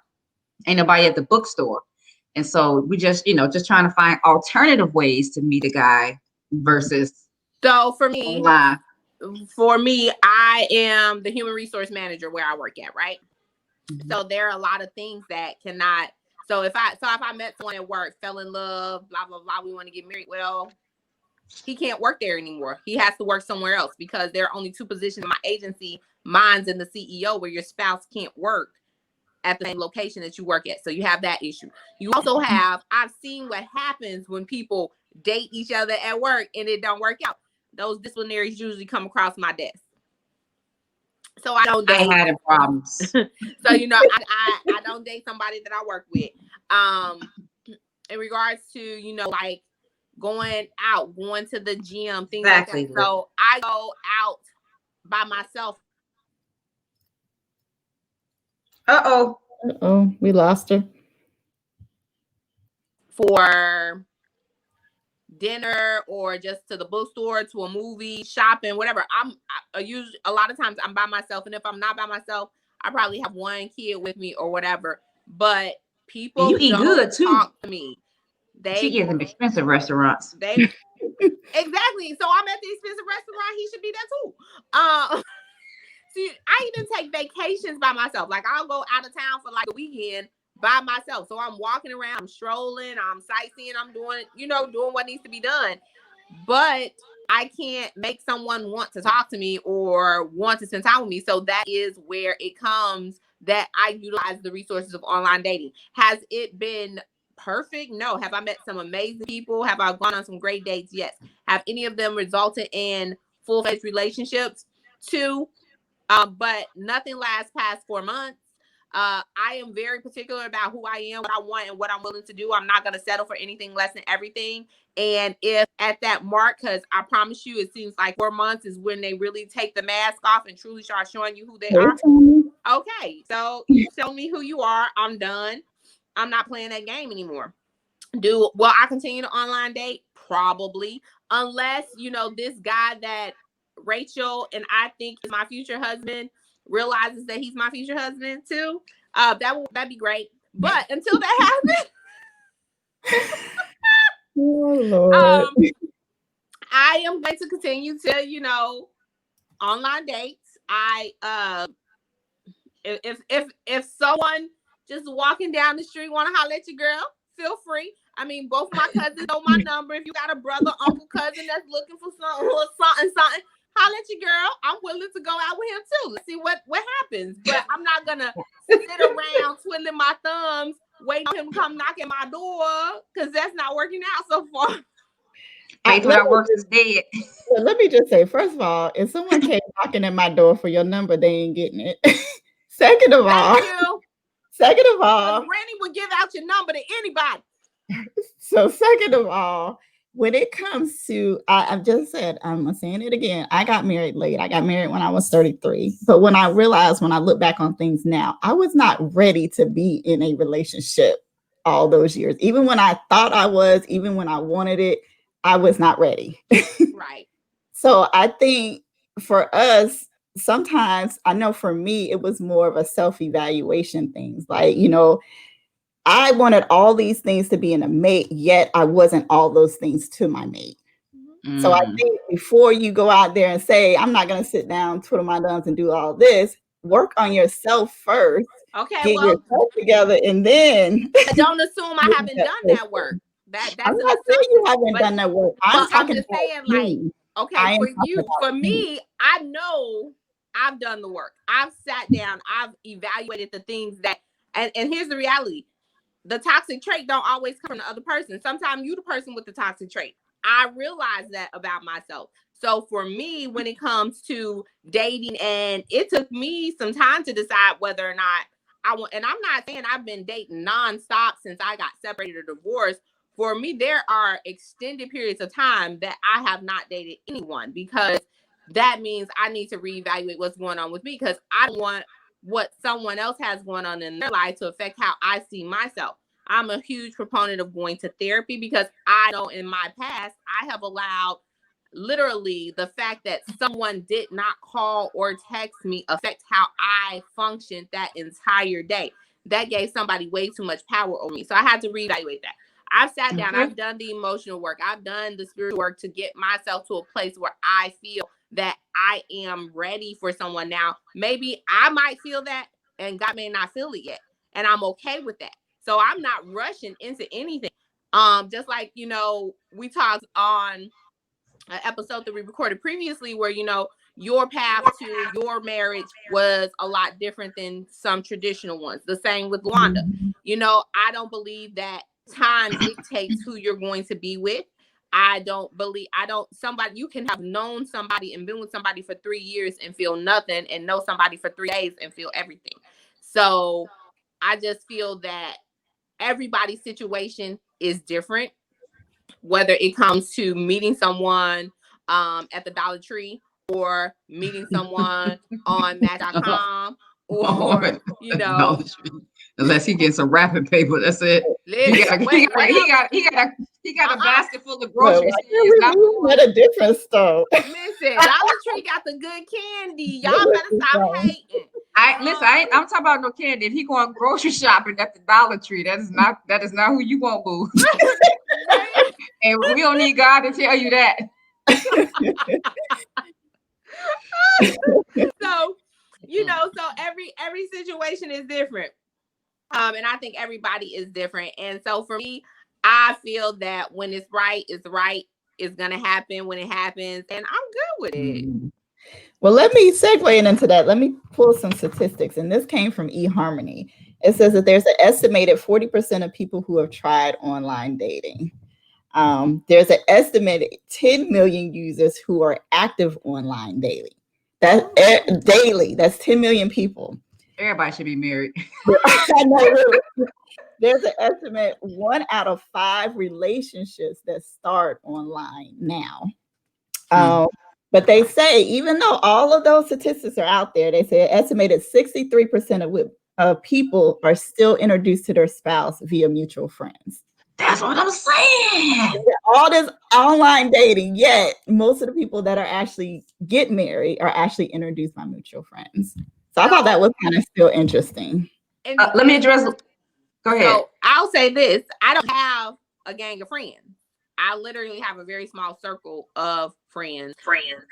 ain't nobody at the bookstore. And so we just trying to find alternative ways to meet a guy versus. So for me, online. I am the human resource manager where I work at, right? Mm-hmm. So there are a lot of things that cannot. So if I met someone at work, fell in love, blah blah blah, we want to get married. Well, he can't work there anymore. He has to work somewhere else because there are only two positions in my agency, mine's and the CEO, where your spouse can't work at the same location that you work at. So you have that issue. You also have, I've seen what happens when people date each other at work and it don't work out. Those disciplinaries usually come across my desk. So I don't date. I had problems. So, you know, I don't date somebody that I work with. In regards to, you know, like going out, going to the gym, things Exactly. like that. So I go out by myself. Uh-oh, we lost her. For dinner or just to the bookstore, to a movie, shopping, whatever. I usually, a lot of times I'm by myself, and if I'm not by myself, I probably have one kid with me or whatever. But people you eat don't good too. talk to me. She gets them expensive restaurants. Exactly. So I'm at the expensive restaurant. He should be there too. See, I even take vacations by myself. Like I'll go out of town for like a weekend by myself. So I'm walking around, I'm strolling, I'm sightseeing, I'm doing, you know, doing what needs to be done. But I can't make someone want to talk to me or want to spend time with me. So that is where it comes that I utilize the resources of online dating. Has it been perfect? No. Have I met some amazing people? Have I gone on some great dates? Yes. Have any of them resulted in full-fledged relationships? 2. But nothing lasts past 4 months. I am very particular about who I am, what I want, and what I'm willing to do. I'm not going to settle for anything less than everything. And if at that mark, because I promise you, it seems like 4 months is when they really take the mask off and truly start showing you who they are. Okay, so you show me who you are. I'm done. I'm not playing that game anymore. Will I continue to online date? Probably. Unless, you know, this guy that Rachel and I think is my future husband realizes that he's my future husband too. That'd be great. But until that happens, oh Lord. I am going to continue to, you know, online dates. If someone just walking down the street want to holler at your girl, feel free. I mean, both my cousins know my number. If you got a brother, uncle, cousin that's looking for something, holler at your girl. I'm willing to go out with him too. Let's see what happens. But I'm not gonna sit around twiddling my thumbs, waiting for him to come knock at my door, because that's not working out so far. Faith without works is dead. Well, let me just say, first of all, if someone came knocking at my door for your number, they ain't getting it. Second of all, Granny would give out your number to anybody. So second of all, when it comes to, I've just said, I'm saying it again, I got married late. I got married when I was 33. But when I realized, when I look back on things now, I was not ready to be in a relationship all those years. Even when I thought I was, even when I wanted it, I was not ready. Right. So I think for us, sometimes, I know for me, it was more of a self-evaluation things. Like, you know, I wanted all these things to be in a mate, yet I wasn't all those things to my mate. Mm. So I think before you go out there and say, I'm not going to sit down, twiddle my thumbs and do all this, work on yourself first. Okay, get yourself together, and then don't assume I haven't done that work. That's I'm not saying you haven't done that work. I'm talking just saying, like, okay, for you, for me, I know I've done the work. I've sat down, I've evaluated the things that, and here's the reality. The toxic trait don't always come from the other person. Sometimes you the person with the toxic trait. I realize that about myself. So for me, when it comes to dating, and it took me some time to decide whether or not I want, and I'm not saying I've been dating nonstop since I got separated or divorced. For me, there are extended periods of time that I have not dated anyone, because that means I need to reevaluate what's going on with me, because I don't want what someone else has going on in their life to affect how I see myself. I'm a huge proponent of going to therapy, because I know in my past, I have allowed literally the fact that someone did not call or text me affect how I functioned that entire day. That gave somebody way too much power over me. So I had to reevaluate that. I've sat down, I've done the emotional work, I've done the spiritual work to get myself to a place where I feel that I am ready for someone. Now, maybe I might feel that and God may not feel it yet. And I'm okay with that. So I'm not rushing into anything. Just like, you know, we talked on an episode that we recorded previously where, you know, your path to your marriage was a lot different than some traditional ones. The same with Wanda. You know, I don't believe that time dictates who you're going to be with. Somebody, you can have known somebody and been with somebody for 3 years and feel nothing, and know somebody for 3 days and feel everything. So I just feel that everybody's situation is different, whether it comes to meeting someone at the Dollar Tree, or meeting someone on Match.com, or you know, unless he gets some wrapping paper, that's it. He got a basket full of groceries. We at a different store. Listen, Dollar Tree got the good candy. Y'all better stop hating. I'm talking about no candy. If he going grocery shopping at the Dollar Tree, that is not who you want, boo. And we don't need God to tell you that. So, you know, so every situation is different. And I think everybody is different. And so for me, I feel that when it's right, it's right. It's gonna happen when it happens, and I'm good with it. Well, let me segue into that. Let me pull some statistics, and this came from eHarmony. It says that there's an estimated 40% of people who have tried online dating. There's an estimated 10 million users who are active online daily. Daily. That's 10 million people. Everybody should be married. I know, really. There's an estimate 1 out of 5 relationships that start online now. But they say, even though all of those statistics are out there, they say an estimated 63% of people are still introduced to their spouse via mutual friends. That's what I'm saying. All this online dating, yet most of the people that are actually get married are actually introduced by mutual friends. So I thought that was kind of still interesting. Let me address. Go ahead. So I'll say this: I don't have a gang of friends. I literally have a very small circle of friends,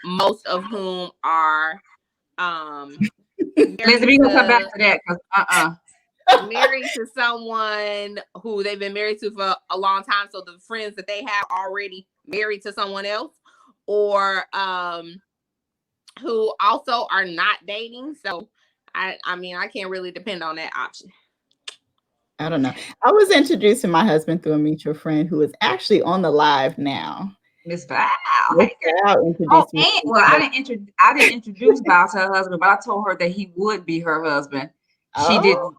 most of whom are Lizzie, we gonna come back to that because married to someone who they've been married to for a long time. So the friends that they have already married to someone else, or who also are not dating. So I mean, I can't really depend on that option. I don't know. I was introduced to my husband through a mutual friend who is actually on the live now. Miss Val. Well, I didn't introduce Val to her husband, but I told her that he would be her husband. She didn't.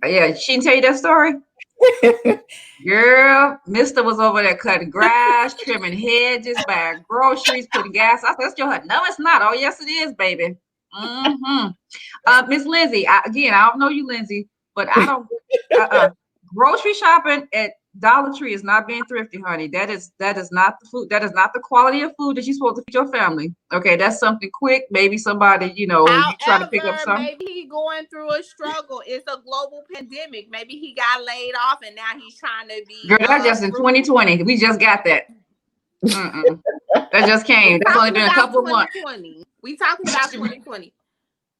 Yeah, she didn't tell you that story. Girl, Mister was over there cutting grass, trimming hedges, buying groceries, putting gas. I said, "That's your husband." No, it's not. Oh, yes, it is, baby. Miss Lindsay. I don't know you, Lindsay, but I don't. Grocery shopping at Dollar Tree is not being thrifty, honey. That is not the food. That is not the quality of food that you're supposed to feed your family. Okay, that's something quick. Maybe somebody, you try to pick up something. Maybe he's going through a struggle. It's a global pandemic. Maybe he got laid off and now he's trying to be. Girl, that's just in 2020. We just got that. That just came. That's only been a couple of months. We talking about 2020.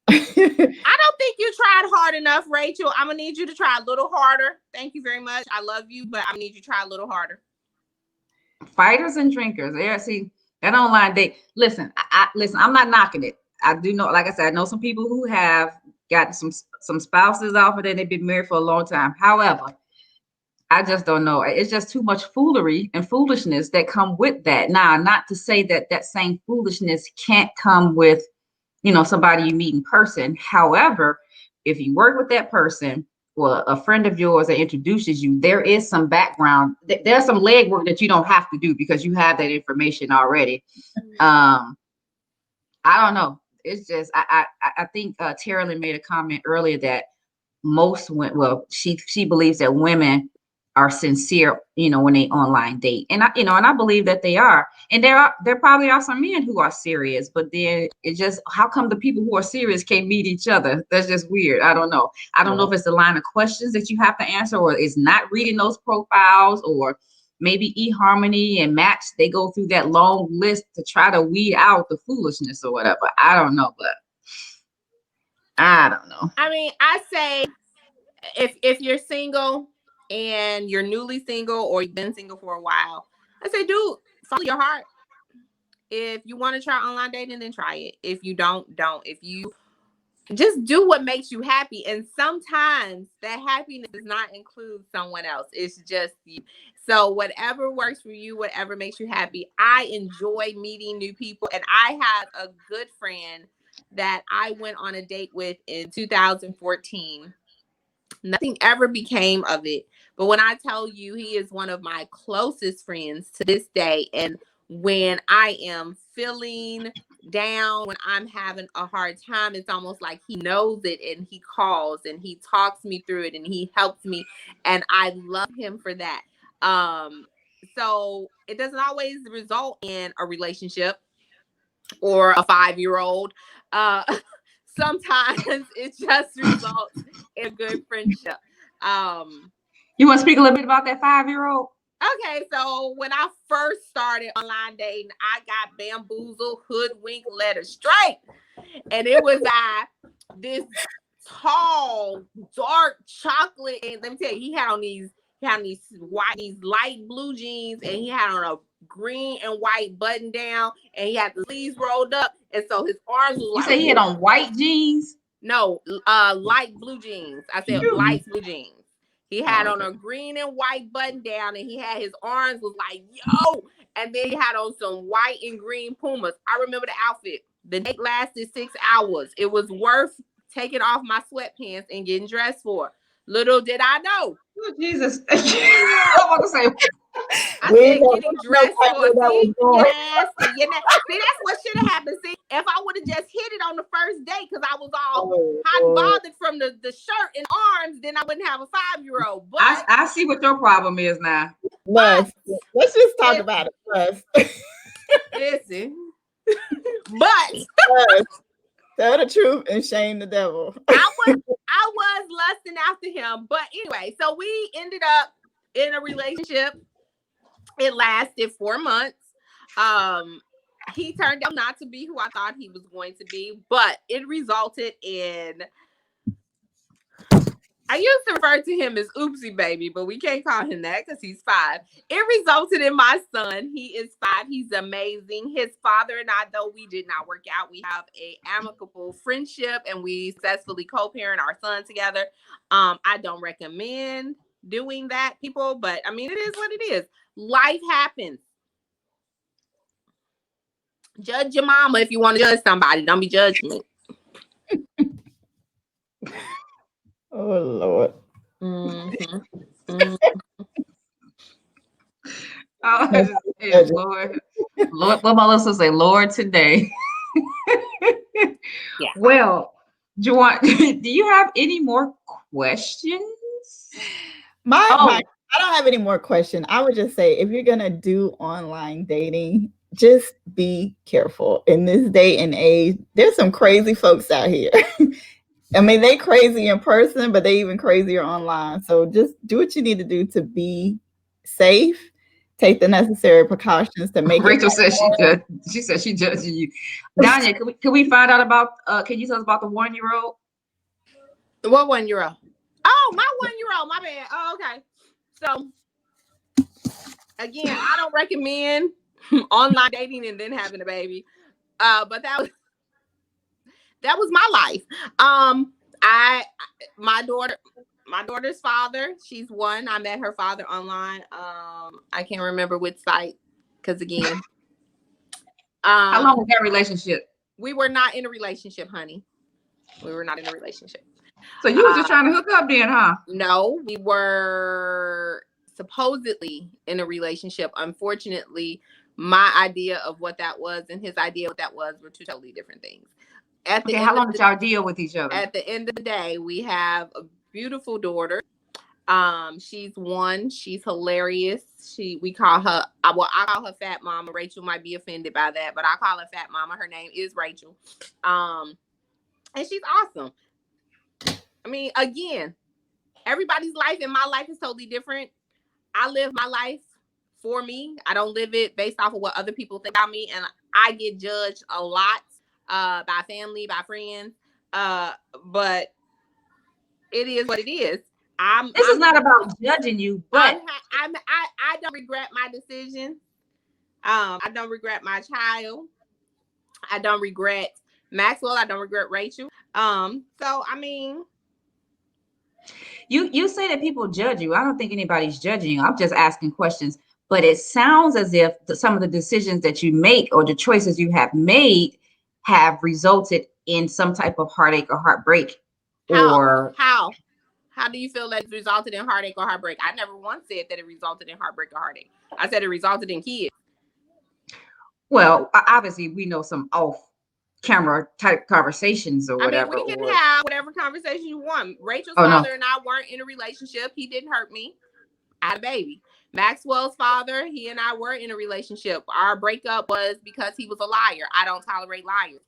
I don't think you tried hard enough, Rachel. I'm gonna need you to try a little harder. Thank you very much. I love you, but I need you to try a little harder. Fighters and drinkers. Yeah, see that online date. Listen, I'm not knocking it. I do know, like I said, I know some people who have gotten some spouses off of it. They've been married for a long time. However, I just don't know. It's just too much foolery and foolishness that come with that. Now, not to say that same foolishness can't come with somebody you meet in person. However, if you work with that person or a friend of yours that introduces you, there is some background. There's some legwork that you don't have to do because you have that information already. I don't know. It's just, I think Terrell made a comment earlier that most women, well, she believes that women are sincere, when they online date. And I believe that they are. And there probably are some men who are serious, but then it just, how come the people who are serious can't meet each other? That's just weird. I don't know. I don't know if it's the line of questions that you have to answer, or it's not reading those profiles, or maybe eHarmony and Match, they go through that long list to try to weed out the foolishness or whatever. I don't know, but I don't know. I mean, I say if you're single and you're newly single or you've been single for a while, I say, dude, follow your heart. If you want to try online dating, then try it. If you don't. If you just do what makes you happy. And sometimes that happiness does not include someone else. It's just you. So whatever works for you, whatever makes you happy. I enjoy meeting new people. And I have a good friend that I went on a date with in 2014. Nothing ever became of it. But when I tell you, he is one of my closest friends to this day. And when I am feeling down, when I'm having a hard time, it's almost like he knows it and he calls and he talks me through it and he helps me. And I love him for that. So it doesn't always result in a relationship or a 5-year-old. Sometimes it just results in a good friendship. You want to speak a little bit about that 5-year-old? Okay, so when I first started online dating, I got bamboozled, hoodwinked, led astray. And it was this tall, dark chocolate. And let me tell you, he had on these light blue jeans, and he had on a green and white button down, and he had the sleeves rolled up, and so his arms was like. You say he had on white jeans? No, light blue jeans. I said light blue jeans. He had on a green and white button down, and he had his arms was like, yo. And then he had on some white and green Pumas. I remember the outfit. The date lasted 6 hours. It was worth taking off my sweatpants and getting dressed for. Little did I know. Oh, Jesus. I want to say. I said getting dressed for. Yes. See, that's what should have happened. See, if I would have just hit it on the first day because I was all hot and bothered from the shirt and arms, then I wouldn't have a 5-year-old. But I see what your problem is now. Let's just talk about it first. Listen. But tell the truth and shame the devil. I was lusting after him. But anyway, so we ended up in a relationship. It lasted 4 months. He turned out not to be who I thought he was going to be, but it resulted in, I used to refer to him as Oopsie Baby, but we can't call him that because he's 5. It resulted in my son. He is 5. He's amazing. His father and I, though we did not work out, we have a amicable friendship and we successfully co-parent our son together. I don't recommend doing that, people, but I mean, it is what it is. Life happens. Judge your mama if you want to judge somebody. Don't be judging me. Oh, Lord. Mm-hmm. Mm-hmm. Oh, I just said, Lord, what my little sister say? Lord, today. Yeah. Well, Juwan, do you have any more questions? I don't have any more questions. I would just say, if you're gonna do online dating, just be careful. In this day and age, there's some crazy folks out here. I mean, they crazy in person, but they even crazier online. So just do what you need to do to be safe. Take the necessary precautions to make Rachel said she said she judging you. Danya, can we find out about can you tell us about the 1-year-old? What 1-year-old? Oh, my 1-year-old, my bad. Oh, okay. So again, I don't recommend online dating and then having a baby. But that was my life. My daughter's father, she's 1. I met her father online. I can't remember which site because again. How long was that relationship? We were not in a relationship, honey. We were not in a relationship. So you were just trying to hook up then, huh? No, we were supposedly in a relationship. Unfortunately, my idea of what that was and his idea of what that was were two totally different things. How long did y'all deal with each other? At the end of the day, we have a beautiful daughter. She's 1. She's hilarious. We call her, I call her Fat Mama. Rachel might be offended by that, but I call her Fat Mama. Her name is Rachel. And she's awesome. I mean, again, everybody's life and my life is totally different. I live my life for me. I don't live it based off of what other people think about me. And I get judged a lot by family, by friends. But it is what it is. This is not about judging you, but I don't regret my decision. I don't regret my child. I don't regret Maxwell. I don't regret Rachel. So I mean, You say that people judge you. I don't think anybody's judging you. I'm just asking questions. But it sounds as if some of the decisions that you make or the choices you have made have resulted in some type of heartache or heartbreak. how Or how how do you feel that it resulted in heartache or heartbreak? I never once said that it resulted in heartbreak or heartache. I said it resulted in kids. well, obviously we know some off camera type conversations or I mean, whatever. we can Or have whatever conversation you want. Rachel's oh no. father and I weren't in a relationship. He didn't hurt me. I had a baby. Maxwell's father, he and I were in a relationship. Our breakup was because he was a liar. I don't tolerate liars.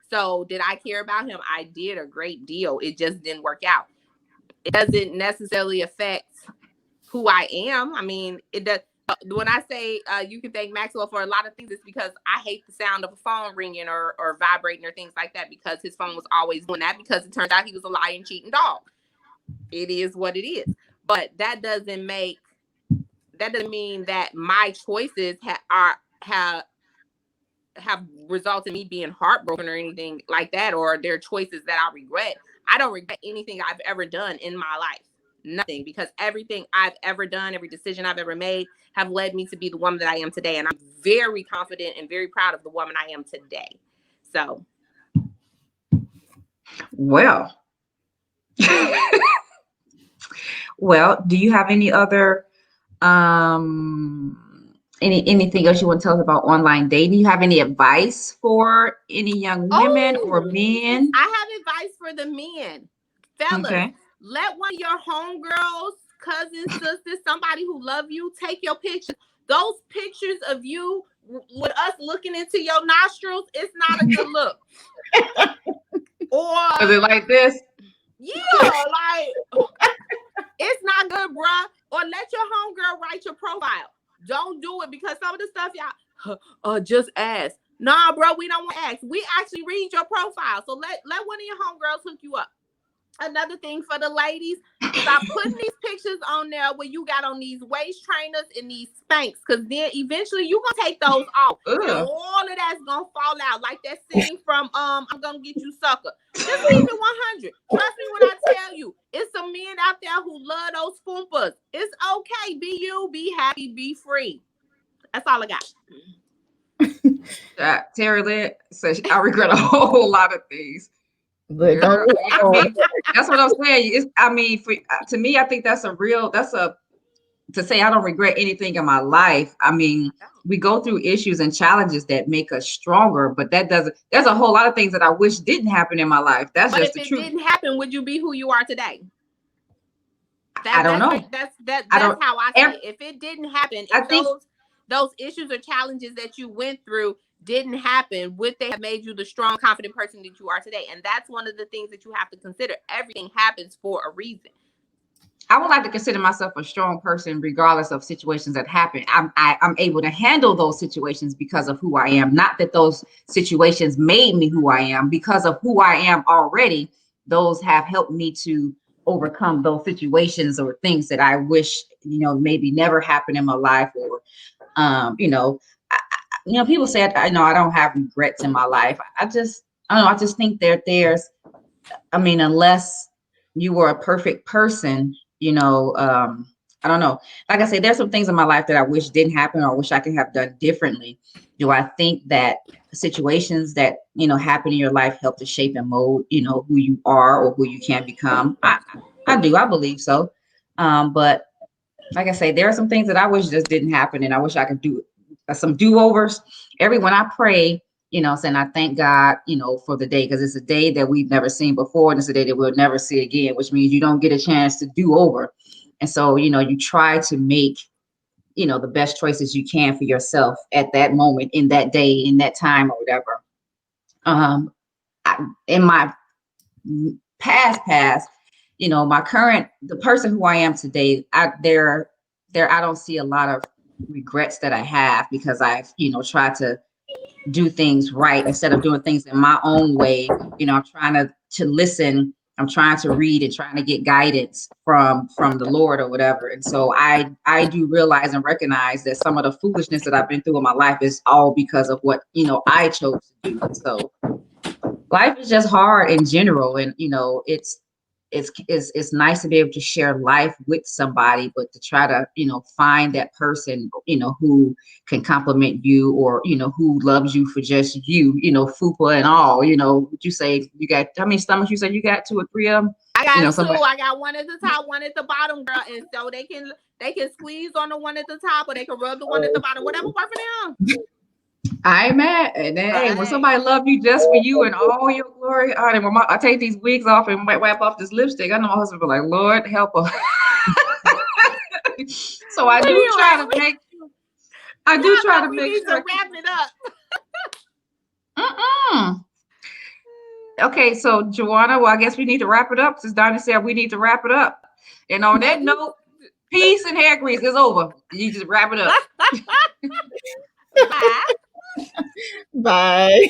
So did I care about him? I did a great deal. It just didn't work out. It doesn't necessarily affect who I am. I mean, it does. When I say you can thank Maxwell for a lot of things, it's because I hate the sound of a phone ringing or vibrating or things like that, because his phone was always doing that, because it turns out he was a lying, cheating dog. It is what it is. But that doesn't mean that my choices have resulted in me being heartbroken or anything like that, or they're choices that I regret. I don't regret anything I've ever done in my life. Nothing, because everything I've ever done, every decision I've ever made have led me to be the woman that I am today. And I'm very confident and very proud of the woman I am today. So. Well. Well, do you have any other anything else you want to tell us about online dating? Do you have any advice for any young women or men? I have advice for the men. Fellas, Okay. let one of your homegirls, cousins, sisters, somebody who love you, take your pictures. Those pictures of you with us looking into your nostrils, it's not a good look. Or Is it like this? Yeah, like it's not good, bruh. Or let your homegirl write your profile. Don't do it, because some of the stuff y'all just ask. Nah, bro, we don't want to ask. We actually read your profile. So let one of your homegirls hook you up. Another thing for the ladies, stop putting these pictures on there where you got on these waist trainers and these Spanx, because then eventually you gonna take those off. And all of that's gonna fall out, like that scene from I'm Gonna Get You, Sucker. Just keep it 100. Trust me when I tell you, it's some men out there who love those foompas. It's okay. Be you, be happy, be free. That's all I got. Terry Lynn says, I regret a whole lot of things. But Girl, that's what I'm saying. To me, I think to say I don't regret anything in my life. I mean, we go through issues and challenges that make us stronger, but there's a whole lot of things that I wish didn't happen in my life. That's just the truth. But if it didn't happen, would you be who you are today? I don't know. That's how I see it. If it didn't happen, those issues or challenges that you went through didn't happen, would they have made you the strong, confident person that you are today? And that's one of the things that you have to consider. Everything happens for a reason. I would like to consider myself a strong person, regardless of situations that happen. I'm able to handle those situations because of who I am. Not that those situations made me who I am. Because of who I am already, those have helped me to overcome those situations or things that I wish, maybe never happened in my life. Or, people say, I don't have regrets in my life. I don't know. I just think unless you were a perfect person, I don't know. Like I say, there's some things in my life that I wish didn't happen or wish I could have done differently. Do I think that situations that, happen in your life help to shape and mold, who you are or who you can become? I do. I believe so. But like I say, there are some things that I wish just didn't happen, and I wish I could do some do-overs. When I pray, saying I thank God, for the day, because it's a day that we've never seen before, and it's a day that we'll never see again, which means you don't get a chance to do over. And so, you try to make, the best choices you can for yourself at that moment, in that day, in that time, or whatever. In my past, the person who I am today, I don't see a lot of regrets that I have, because I've, tried to do things right instead of doing things in my own way. I'm trying to listen. I'm trying to read and trying to get guidance from the Lord or whatever. And so I do realize and recognize that some of the foolishness that I've been through in my life is all because of what, I chose to do. And so life is just hard in general. And, it's nice to be able to share life with somebody, but to try to, find that person, who can compliment you, or, who loves you for just you, fupa and all, would you say you got, how many stomachs you said you got, 2 or 3 of them? I got two. Somebody. I got one at the top, one at the bottom, girl. And so they can squeeze on the one at the top, or they can rub the one at the bottom, whatever works for them. I ain't mad. And then, hey, when somebody love you just for you and all your glory, all right, when I take these wigs off and wipe off this lipstick, I know my husband be like, Lord, help her. So I do try to make sure. I do try to make sure. Wrap it up. Okay, so Joanna, well, I guess we need to wrap it up, since Donnie said we need to wrap it up. And on that note, peace and hair grease is over. You just wrap it up. Bye. Bye.